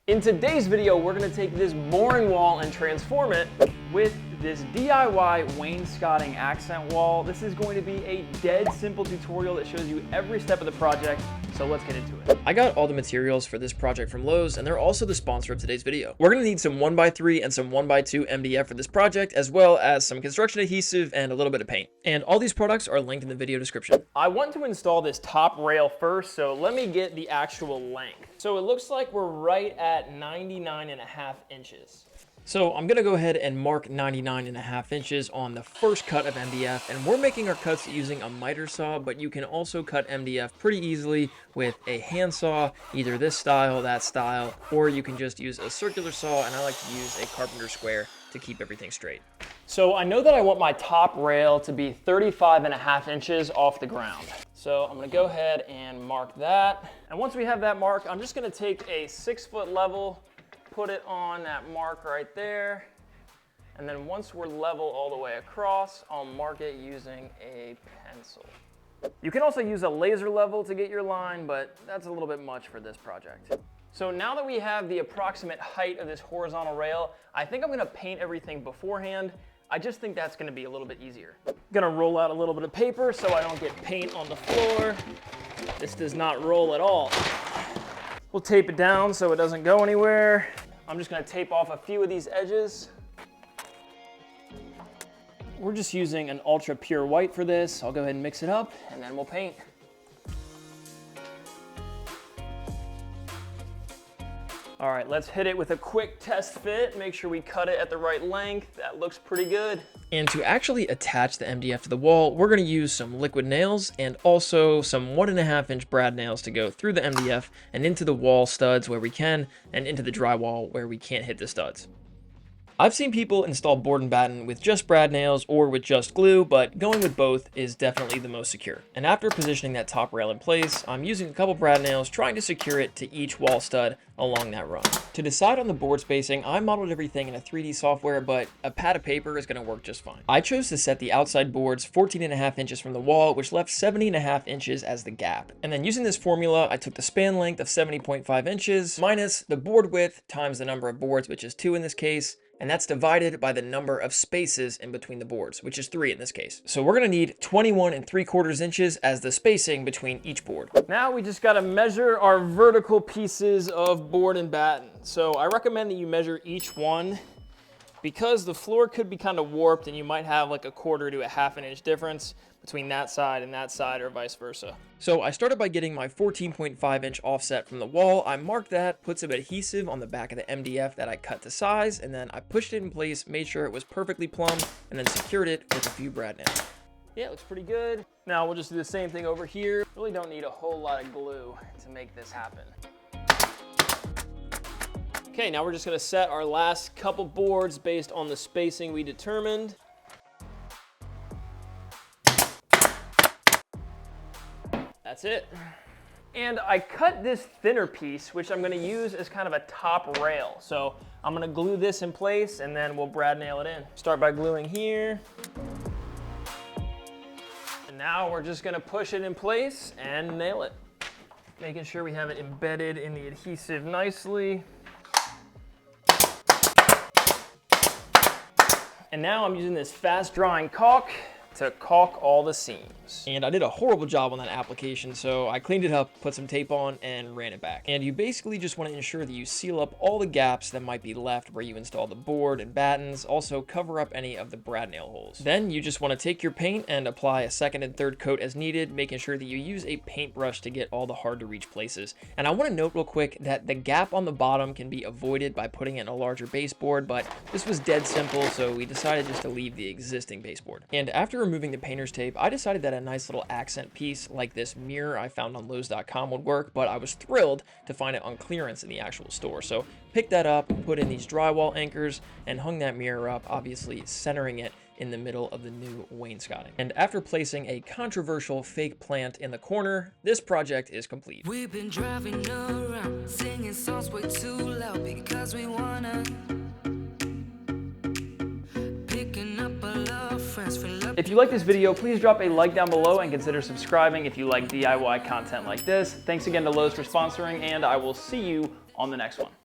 In today's video, we're gonna take this boring wall and transform it with this DIY wainscoting accent wall. This is going to be a dead simple tutorial that shows you every step of the project, so let's get into it. I got all the materials for this project from Lowe's, and they're also the sponsor of today's video. We're gonna need some 1x3 and some 1x2 MDF for this project, as well as some construction adhesive and a little bit of paint. And all these products are linked in the video description. I want to install this top rail first, so let me get the actual length. So it looks like we're right at 99.5 inches. So I'm gonna go ahead and mark 99.5 inches on the first cut of MDF, and we're making our cuts using a miter saw, but you can also cut MDF pretty easily with a handsaw, either this style, that style, or you can just use a circular saw, and I like to use a carpenter square to keep everything straight. So I know that I want my top rail to be 35.5 inches off the ground. So I'm gonna go ahead and mark that. And once we have that mark, I'm just gonna take a 6-foot level, put it on that mark right there. And then once we're level all the way across, I'll mark it using a pencil. You can also use a laser level to get your line, but that's a little bit much for this project. So now that we have the approximate height of this horizontal rail, I think I'm gonna paint everything beforehand. I just think that's gonna be a little bit easier. I'm gonna roll out a little bit of paper so I don't get paint on the floor. This does not roll at all. We'll tape it down so it doesn't go anywhere. I'm just gonna tape off a few of these edges. We're just using an ultra pure white for this. I'll go ahead and mix it up and then we'll paint. All right, let's hit it with a quick test fit. Make sure we cut it at the right length. That looks pretty good. And to actually attach the MDF to the wall, we're gonna use some liquid nails and also some 1.5-inch brad nails to go through the MDF and into the wall studs where we can, and into the drywall where we can't hit the studs. I've seen people install board and batten with just brad nails or with just glue, but going with both is definitely the most secure. And after positioning that top rail in place, I'm using a couple brad nails trying to secure it to each wall stud along that run. To decide on the board spacing, I modeled everything in a 3D software, but a pad of paper is gonna work just fine. I chose to set the outside boards 14.5 inches from the wall, which left 70.5 inches as the gap. And then using this formula, I took the span length of 70.5 inches minus the board width times the number of boards, which is 2 in this case, and that's divided by the number of spaces in between the boards, which is 3 in this case. So we're gonna need 21.75 inches as the spacing between each board. Now we just gotta measure our vertical pieces of board and batten. So I recommend that you measure each one because the floor could be kind of warped and you might have like a 1/4 to a 1/2 inch difference between that side and that side or vice versa. So I started by getting my 14.5 inch offset from the wall. I marked that, put some adhesive on the back of the MDF that I cut to size, and then I pushed it in place, made sure it was perfectly plumb, and then secured it with a few brad nails. Yeah, it looks pretty good. Now we'll just do the same thing over here. Really don't need a whole lot of glue to make this happen. Okay, now we're just gonna set our last couple boards based on the spacing we determined. That's it. And I cut this thinner piece, which I'm gonna use as kind of a top rail. So I'm gonna glue this in place and then we'll brad nail it in. Start by gluing here. And now we're just gonna push it in place and nail it. Making sure we have it embedded in the adhesive nicely. And now I'm using this fast drying caulk to caulk all the seams. And I did a horrible job on that application, so I cleaned it up, put some tape on, and ran it back. And you basically just want to ensure that you seal up all the gaps that might be left where you install the board and battens, also cover up any of the brad nail holes. Then you just want to take your paint and apply a second and third coat as needed, making sure that you use a paintbrush to get all the hard to reach places. And I want to note real quick that the gap on the bottom can be avoided by putting in a larger baseboard, but this was dead simple, so we decided just to leave the existing baseboard. And after removing the painter's tape, I decided that a nice little accent piece like this mirror I found on Lowe's.com would work, but I was thrilled to find it on clearance in the actual store. So picked that up, put in these drywall anchors, and hung that mirror up, obviously centering it in the middle of the new wainscoting. And after placing a controversial fake plant in the corner, this project is complete. We've been driving around, singing songs way too loud because we wanna. If you like this video, please drop a like down below and consider subscribing if you like DIY content like this. Thanks again to Lowe's for sponsoring, and I will see you on the next one.